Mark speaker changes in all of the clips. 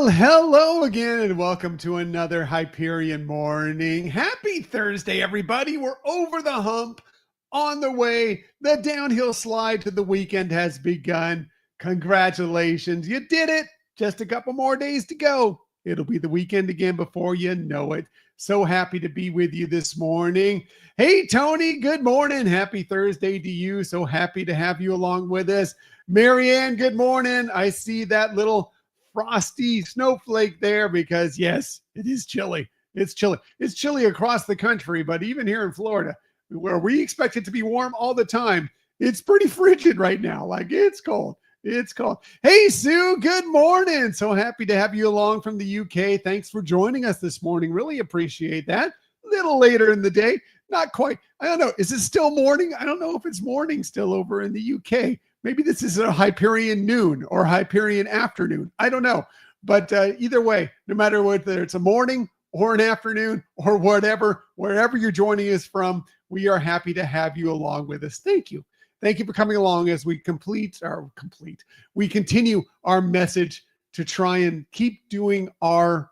Speaker 1: Well, hello again, and welcome to another Hyperion morning. Happy Thursday, everybody. We're over the hump, on the way. The downhill slide to the weekend has begun. Congratulations. You did it. Just a couple more days to go. It'll be the weekend again before you know it. So happy to be with you this morning. Hey, Tony, good morning. Happy Thursday to you. So happy to have you along with us. Marianne, good morning. I see that little frosty snowflake there because, yes, it is chilly. It's chilly. It's chilly across the country, but even here in Florida, where we expect it to be warm all the time, it's pretty frigid right now. Like, it's cold. It's cold. Hey, Sue, good morning. So happy to have you along from the UK. Thanks for joining us this morning. Really appreciate that. A little later in the day. Not quite. I don't know. Is it still morning? I don't know if it's morning still over in the UK. Maybe this is a Hyperion noon or Hyperion afternoon. I don't know. But either way, no matter whether it's a morning or an afternoon or whatever, wherever you're joining us from, we are happy to have you along with us. Thank you. Thank you for coming along as we we continue our message to try and keep doing our,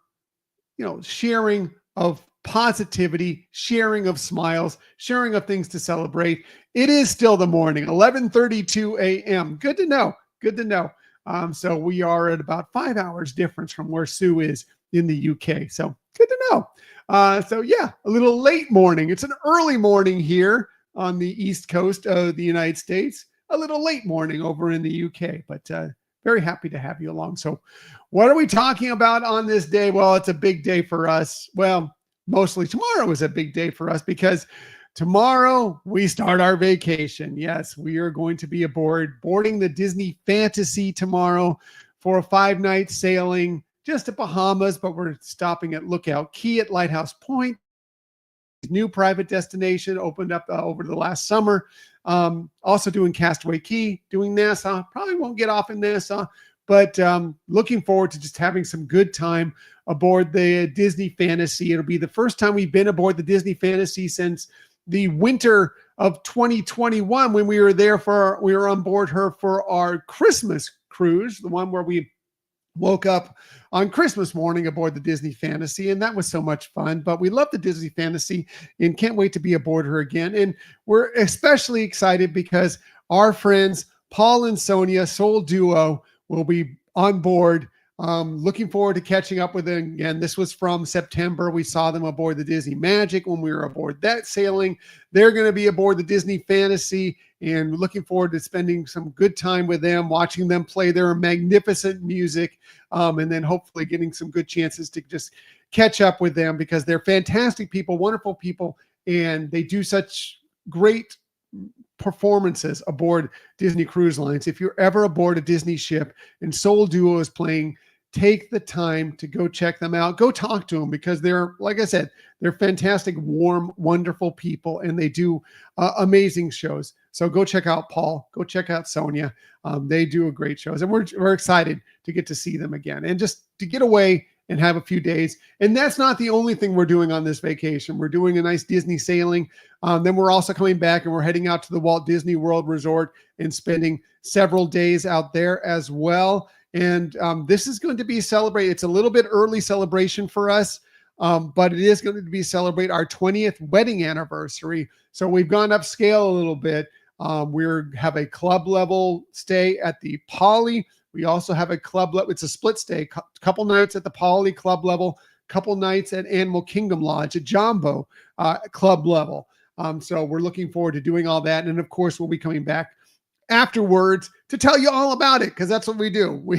Speaker 1: sharing of positivity, sharing of smiles, sharing of things to celebrate. It is still the morning, 11:32 a.m. Good to know. Good to know. So we are at about 5 hours difference from where Sue is in the UK. So good to know. So yeah, a little late morning. It's an early morning here on the East Coast of the United States. A little late morning over in the UK, but very happy to have you along. So what are we talking about on this day? Well, it's a big day for us. Well, mostly tomorrow is a big day for us because tomorrow we start our vacation. Yes, we are going to be boarding the Disney Fantasy tomorrow for a 5-night sailing just to Bahamas, but we're stopping at Lookout Key at Lighthouse Point. New private destination opened up over the last summer. Also doing Castaway Key, doing Nassau. Probably won't get off in Nassau, but looking forward to just having some good time aboard the Disney Fantasy. It'll be the first time we've been aboard the Disney Fantasy since the winter of 2021 when we were on board her for our Christmas cruise, the one where we woke up on Christmas morning aboard the Disney Fantasy, and that was so much fun. But we love the Disney Fantasy and can't wait to be aboard her again. And we're especially excited because our friends Paul and Sonia, Soul Duo, will be on board. Looking forward to catching up with them again. This was from September. We saw them aboard the Disney Magic when we were aboard that sailing. They're going to be aboard the Disney Fantasy, and looking forward to spending some good time with them, watching them play their magnificent music, and then hopefully getting some good chances to just catch up with them because they're fantastic people, wonderful people, and they do such great performances aboard Disney Cruise Lines. If you're ever aboard a Disney ship and Soul Duo is playing, take the time to go check them out. Go talk to them because they're, like I said, they're fantastic, warm, wonderful people, and they do amazing shows. So go check out Paul. Go check out Sonia. They do a great shows, and we're excited to get to see them again and just to get away and have a few days. And that's not the only thing we're doing on this vacation. We're doing a nice Disney sailing. Then we're also coming back and we're heading out to the Walt Disney World Resort and spending several days out there as well. And this is going to be celebrated. It's a little bit early celebration for us, but it is going to be celebrate our 20th wedding anniversary. So we've gone upscale a little bit. We have a club level stay at the Poly. We also have a club level. It's a split stay, couple nights at the Poly club level, couple nights at Animal Kingdom Lodge at Jumbo club level. So we're looking forward to doing all that. And of course, we'll be coming back afterwards to tell you all about it because that's what we do. We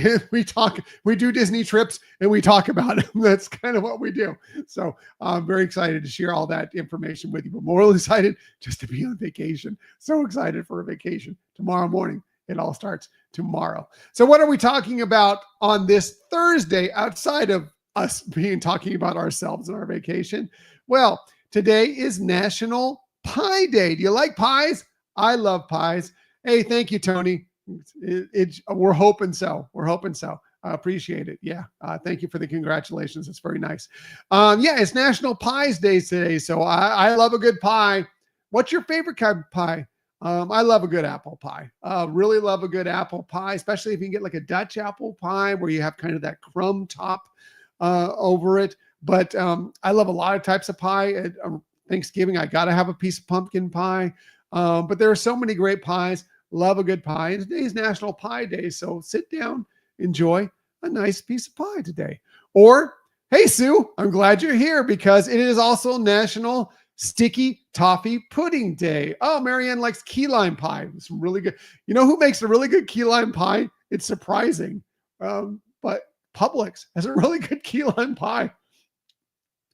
Speaker 1: do Disney trips and we talk about them. That's kind of what we do. So I'm very excited to share all that information with you, but more excited just to be on vacation. So excited for a vacation tomorrow morning. It all starts tomorrow. So what are we talking about on this Thursday outside of us talking about ourselves and our vacation? Well, today is National Pie Day. Do you like pies? I love pies. Hey, thank you, Tony. We're hoping so. We're hoping so. I appreciate it. Yeah. Thank you for the congratulations. It's very nice. Yeah, it's National Pies Day today. So I love a good pie. What's your favorite kind of pie? I love a good apple pie. Really love a good apple pie, especially if you can get like a Dutch apple pie where you have kind of that crumb top over it. But I love a lot of types of pie. At Thanksgiving, I got to have a piece of pumpkin pie. But there are so many great pies. Love a good pie. And today's National Pie Day. So sit down, enjoy a nice piece of pie today. Or, hey, Sue, I'm glad you're here because it is also National Sticky Toffee Pudding Day. Oh, Marianne likes key lime pie. It's really good. You know who makes a really good key lime pie? It's surprising. But Publix has a really good key lime pie.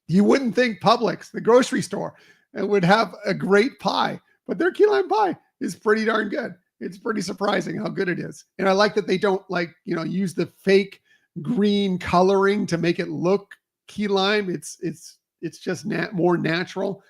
Speaker 1: You wouldn't think Publix, the grocery store, would have a great pie, but their key lime pie is pretty darn good. It's pretty surprising how good it is. And I like that they don't use the fake green coloring to make it look key lime. It's just more natural.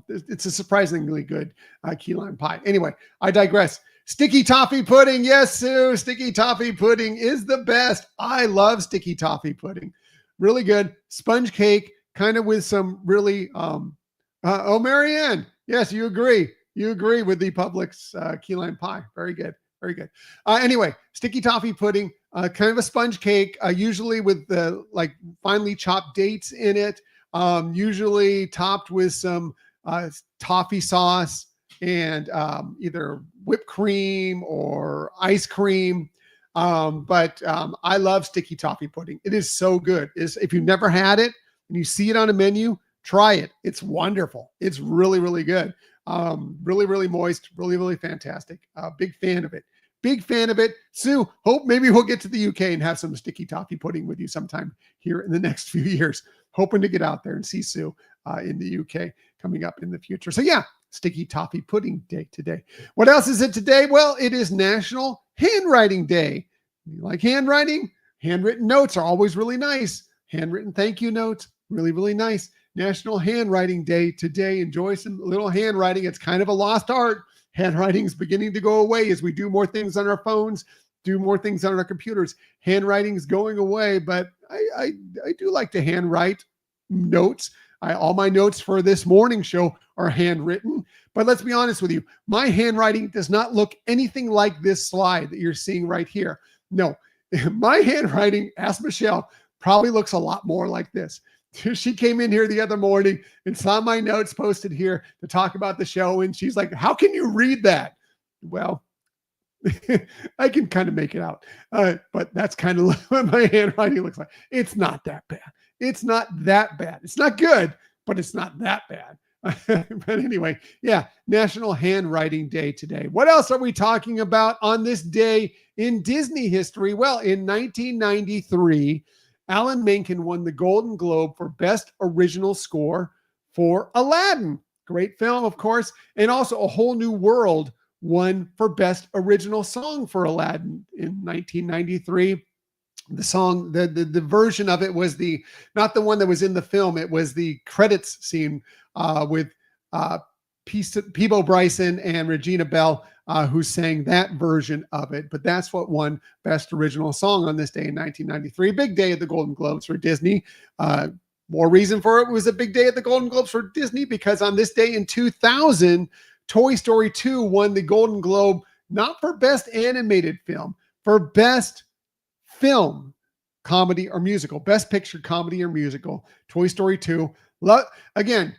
Speaker 1: It's a surprisingly good key lime pie. Anyway, I digress. Sticky toffee pudding. Yes, Sue, sticky toffee pudding is the best. I love sticky toffee pudding. Really good. Sponge cake, kind of with some really, oh, Marianne. Yes, you agree. You agree with the Publix key lime pie. Very good. Very good. Anyway, sticky toffee pudding, kind of a sponge cake, usually with the like finely chopped dates in it, usually topped with some toffee sauce and either whipped cream or ice cream. But I love sticky toffee pudding. It is so good. If you've never had it and you see it on a menu, try it. It's wonderful. It's really, really good. Really, really moist, really, really fantastic. Big fan of it. Big fan of it. Sue, hope maybe we'll get to the UK and have some sticky toffee pudding with you sometime here in the next few years. Hoping to get out there and see Sue in the UK coming up in the future. So yeah, sticky toffee pudding day today. What else is it today? Well, it is National Handwriting Day. You like handwriting? Handwritten notes are always really nice. Handwritten thank you notes, really, really nice. National Handwriting Day today. Enjoy some little handwriting. It's kind of a lost art. Handwriting is beginning to go away as we do more things on our phones, do more things on our computers. Handwriting is going away, but I do like to handwrite notes. All my notes for this morning show are handwritten. But let's be honest with you, my handwriting does not look anything like this slide that you're seeing right here. No, my handwriting, ask Michelle, probably looks a lot more like this. She came in here the other morning and saw my notes posted here to talk about the show. And she's like, how can you read that? Well, I can kind of make it out. But that's kind of what my handwriting looks like. It's not that bad. It's not that bad. It's not good, but it's not that bad. But anyway, yeah, National Handwriting Day today. What else are we talking about on this day in Disney history? Well, in 1993, Alan Menken won the Golden Globe for Best Original Score for Aladdin. Great film, of course. And also A Whole New World won for Best Original Song for Aladdin in 1993. The song, the version of it was not the one that was in the film. It was the credits scene with Peebo Bryson and Regina Bell, who sang that version of it. But that's what won Best Original Song on this day in 1993. Big day at the Golden Globes for Disney. More reason for it was a big day at the Golden Globes for Disney because on this day in 2000, Toy Story 2 won the Golden Globe, not for Best Animated Film, for Best Film, Comedy or Musical, Best Picture, Comedy or Musical. Toy Story 2. Again,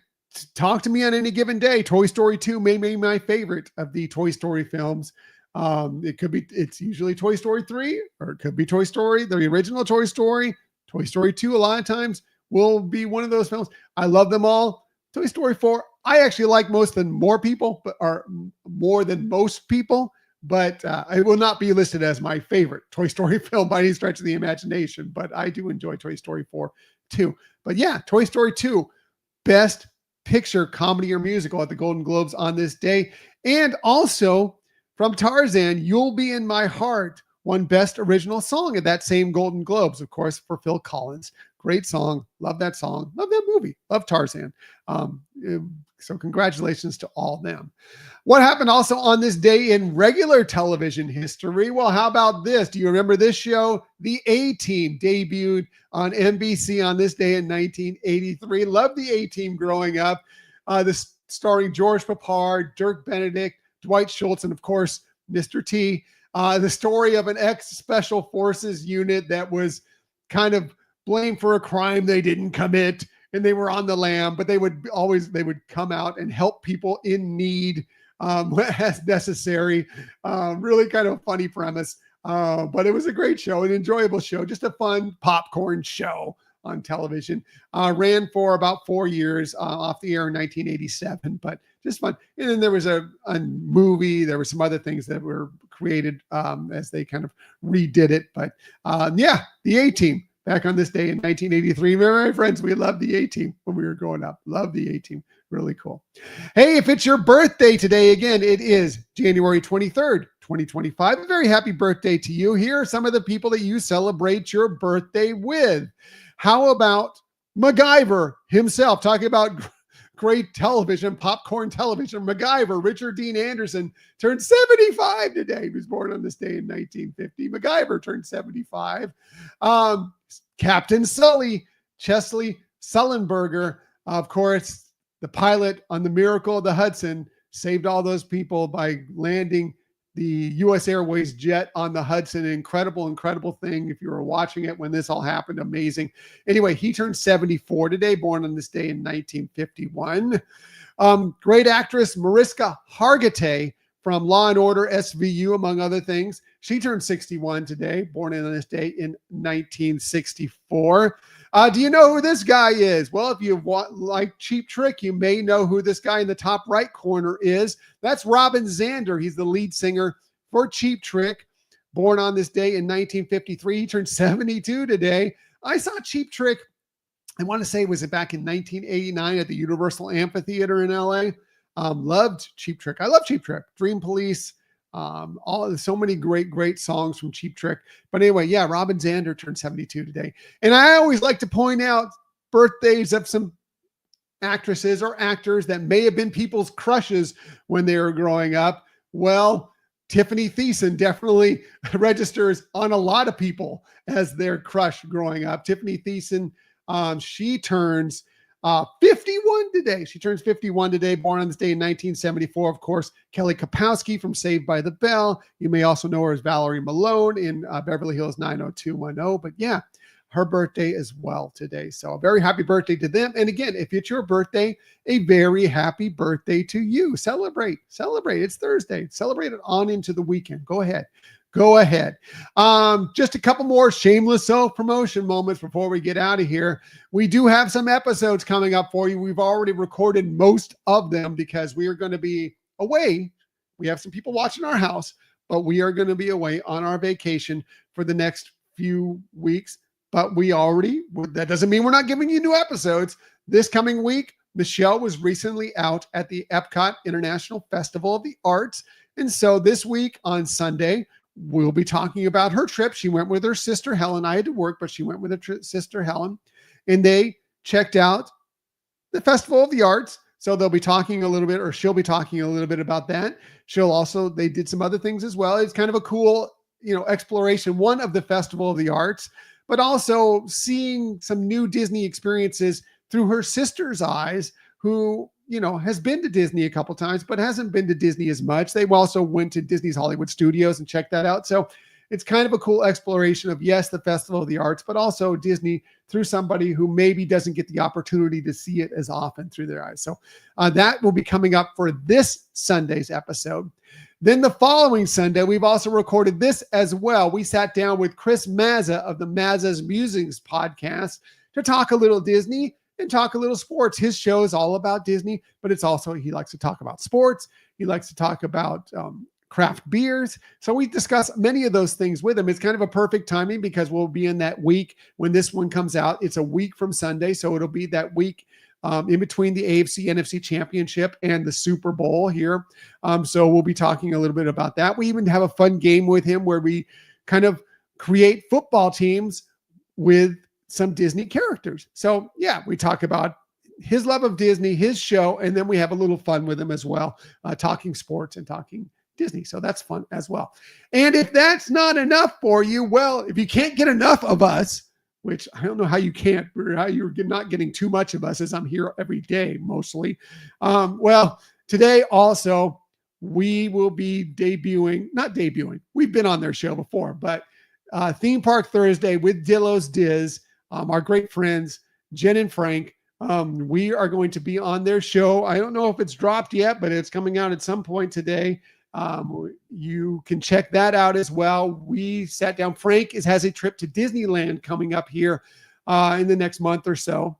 Speaker 1: talk to me on any given day. Toy Story 2 may be my favorite of the Toy Story films. It's usually Toy Story 3, or it could be Toy Story, the original Toy Story. Toy Story 2 a lot of times will be one of those films. I love them all. Toy Story 4, I actually like more than most people, but it will not be listed as my favorite Toy Story film by any stretch of the imagination, but I do enjoy Toy Story 4 too. But yeah, Toy Story 2, Best Picture, Comedy or Musical at the Golden Globes on this day. And also from Tarzan, You'll Be in My Heart won Best Original Song at that same Golden Globes, of course, for Phil Collins. Great song. Love that song. Love that movie. Love Tarzan. So congratulations to all of them. What happened also on this day in regular television history? Well, how about this? Do you remember this show? The A-Team debuted on NBC on this day in 1983. Loved the A-Team growing up. This starring George Papard, Dirk Benedict, Dwight Schultz, and of course, Mr. T. The story of an ex-special forces unit that was kind of blamed for a crime they didn't commit, and they were on the lam, but they would come out and help people in need as necessary. Really kind of funny premise. But it was a great show, an enjoyable show, just a fun popcorn show on television. Ran for about 4 years, off the air in 1987, but just fun. And then there was a movie. There were some other things that were created as they kind of redid it. But yeah, the A-Team back on this day in 1983. Remember, my friends, we loved the A-Team when we were growing up. Love the A-Team. Really cool. Hey, if it's your birthday today, again, it is January 23rd, 2025. A very happy birthday to you. Here are some of the people that you celebrate your birthday with. How about MacGyver himself? Talking about great television, popcorn television. MacGyver, Richard Dean Anderson, turned 75 today. He was born on this day in 1950. MacGyver turned 75. Captain Sully, Chesley Sullenberger, of course, the pilot on the Miracle of the Hudson, saved all those people by landing the U.S. Airways jet on the Hudson. An incredible thing. If you were watching it when this all happened, amazing. Anyway, he turned 74 today, born on this day in 1951. Great actress Mariska Hargitay from Law and Order SVU, among other things. She turned 61 today, born on this day in 1964. Do you know who this guy is? Well, if you like Cheap Trick, you may know who this guy in the top right corner is. That's Robin Zander. He's the lead singer for Cheap Trick, born on this day in 1953. He turned 72 today. I saw Cheap Trick, I want to say, was it back in 1989 at the Universal Amphitheater in LA? Loved Cheap Trick. I love Cheap Trick. Dream Police. So many great songs from Cheap Trick. But anyway, yeah, Robin Zander turned 72 today. And I always like to point out birthdays of some actresses or actors that may have been people's crushes when they were growing up. Well, Tiffany Thiessen definitely registers on a lot of people as their crush growing up. Tiffany Thiessen, she turns 51 today. She turns 51 today, born on this day in 1974. Of course, Kelly Kapowski from Saved by the Bell. You may also know her as Valerie Malone in Beverly Hills 90210. But yeah, her birthday as well today. So a very happy birthday to them. And again, if it's your birthday, a very happy birthday to you. Celebrate. It's Thursday. Celebrate it on into the weekend. Go ahead. Just a couple more shameless self-promotion moments before we get out of here. We do have some episodes coming up for you. We've already recorded most of them because we are going to be away. We have some people watching our house, but we are going to be away on our vacation for the next few weeks. But that doesn't mean we're not giving you new episodes. This coming week, Michelle was recently out at the Epcot International Festival of the Arts. And so this week on Sunday, we'll be talking about her trip. She went with her sister, Helen. I had to work, but she went with her sister, Helen, and they checked out the Festival of the Arts. So they'll be talking a little bit, or she'll be talking a little bit about that. They did some other things as well. It's kind of a cool, exploration, one of the Festival of the Arts, but also seeing some new Disney experiences through her sister's eyes, who has been to Disney a couple times, but hasn't been to Disney as much. They also went to Disney's Hollywood Studios and checked that out. So it's kind of a cool exploration of, yes, the Festival of the Arts, but also Disney through somebody who maybe doesn't get the opportunity to see it as often through their eyes. So that will be coming up for this Sunday's episode. Then the following Sunday, we've also recorded this as well. We sat down with Chris Mazza of the Mazza's Musings podcast to talk a little Disney and talk a little sports. His show is all about Disney, but it's also, he likes to talk about sports. He likes to talk about craft beers. So we discuss many of those things with him. It's kind of a perfect timing because we'll be in that week when this one comes out. It's a week from Sunday. So it'll be that week in between the AFC NFC Championship and the Super Bowl here. So we'll be talking a little bit about that. We even have a fun game with him where we kind of create football teams with some Disney characters. So yeah, we talk about his love of Disney, his show, and then we have a little fun with him as well, talking sports and talking Disney. So that's fun as well. And if that's not enough for you, well, if you can't get enough of us, which I don't know how you can't, or how you're not getting too much of us, as I'm here every day mostly. Well, today also we will be not debuting. We've been on their show before, but Theme Park Thursday with Dillo's Diz, our great friends, Jen and Frank. We are going to be on their show. I don't know if it's dropped yet, but it's coming out at some point today. You can check that out as well. We sat down. Frank has a trip to Disneyland coming up here in the next month or so.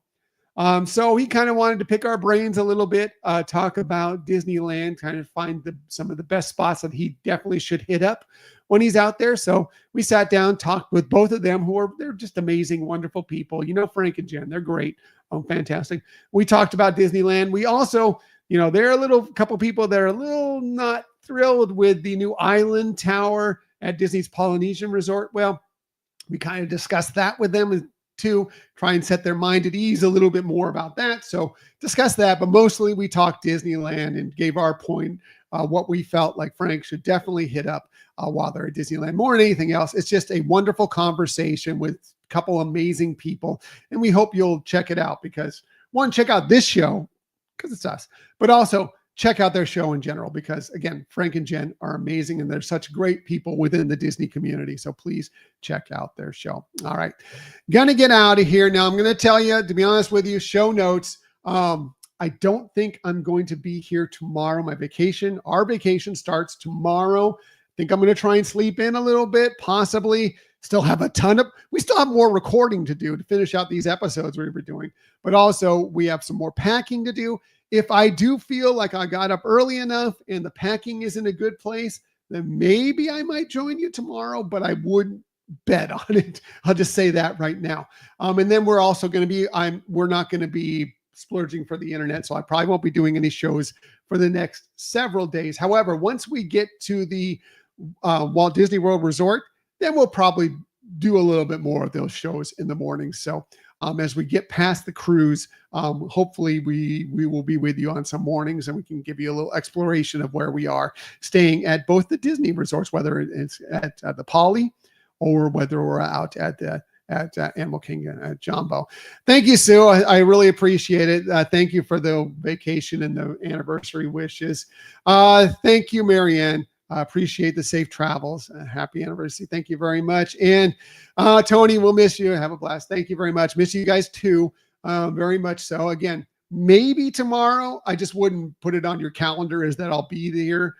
Speaker 1: So he kind of wanted to pick our brains a little bit, talk about Disneyland, kind of find some of the best spots that he definitely should hit up when he's out there. So we sat down, talked with both of them, they're just amazing, wonderful people. You know, Frank and Jen, they're great. Oh, fantastic. We talked about Disneyland. We also, there are a couple people that are a little not thrilled with the new island tower at Disney's Polynesian Resort. Well, we kind of discussed that with them to try and set their mind at ease a little bit more about that. So discuss that, but mostly we talked Disneyland and gave our point, what we felt like Frank should definitely hit up while they're at Disneyland. More than anything else, it's just a wonderful conversation with a couple amazing people. And we hope you'll check it out because check out this show because it's us, but also check out their show in general, because again, Frank and Jen are amazing and they're such great people within the Disney community. So please check out their show. All right. Gonna get out of here. Now I'm going to tell you, to be honest with you, show notes. I don't think I'm going to be here tomorrow. Our vacation starts tomorrow. I think I'm going to try and sleep in a little bit, possibly. We still have more recording to do to finish out these episodes we were doing, but also we have some more packing to do. If I do feel like I got up early enough and the packing is in a good place, then maybe I might join you tomorrow, but I wouldn't bet on it. I'll just say that right now. And then we're also going to be, we're not going to be splurging for the internet. So I probably won't be doing any shows for the next several days. However, once we get to the Walt Disney World Resort, then we'll probably do a little bit more of those shows in the morning. So as we get past the cruise, hopefully we will be with you on some mornings and we can give you a little exploration of where we are staying at both the Disney resorts, whether it's at the Poly or whether we're out at Animal Kingdom at Jumbo. Thank you, Sue. I really appreciate it. Thank you for the vacation and the anniversary wishes. Thank you, Marianne. Appreciate the safe travels. Happy anniversary. Thank you very much. And Tony, we'll miss you. Have a blast. Thank you very much. Miss you guys too. Very much so. Again, maybe tomorrow. I just wouldn't put it on your calendar as that I'll be there.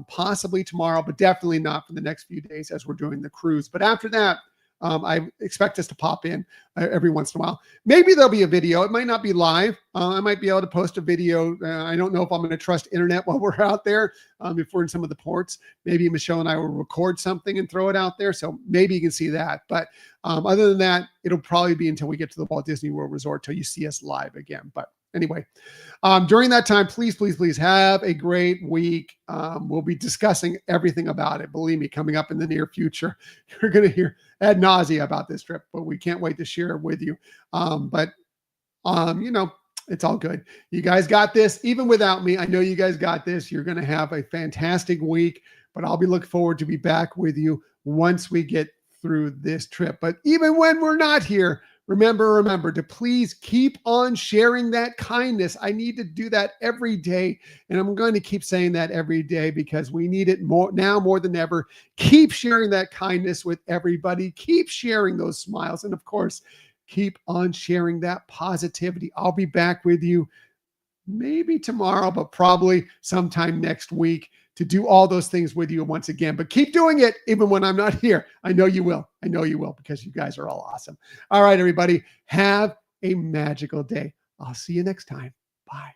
Speaker 1: Possibly tomorrow, but definitely not for the next few days as we're doing the cruise. But after that, I expect us to pop in every once in a while. Maybe there'll be a video. It might not be live. I might be able to post a video. I don't know if I'm going to trust internet while we're out there. If we're in some of the ports, maybe Michelle and I will record something and throw it out there. So maybe you can see that. But other than that, it'll probably be until we get to the Walt Disney World Resort till you see us live again. But anyway, during that time, please have a great week. We'll be discussing everything about it. Believe me, coming up in the near future, you're going to hear ad nausea about this trip, but we can't wait to share it with you. It's all good. You guys got this. Even without me, I know you guys got this. You're going to have a fantastic week, but I'll be looking forward to be back with you once we get through this trip. But even when we're not here, remember to please keep on sharing that kindness. I need to do that every day. And I'm going to keep saying that every day because we need it more than ever. Keep sharing that kindness with everybody. Keep sharing those smiles. And of course, keep on sharing that positivity. I'll be back with you maybe tomorrow, but probably sometime next week to do all those things with you once again. But keep doing it even when I'm not here. I know you will. I know you will because you guys are all awesome. All right, everybody, have a magical day. I'll see you next time. Bye.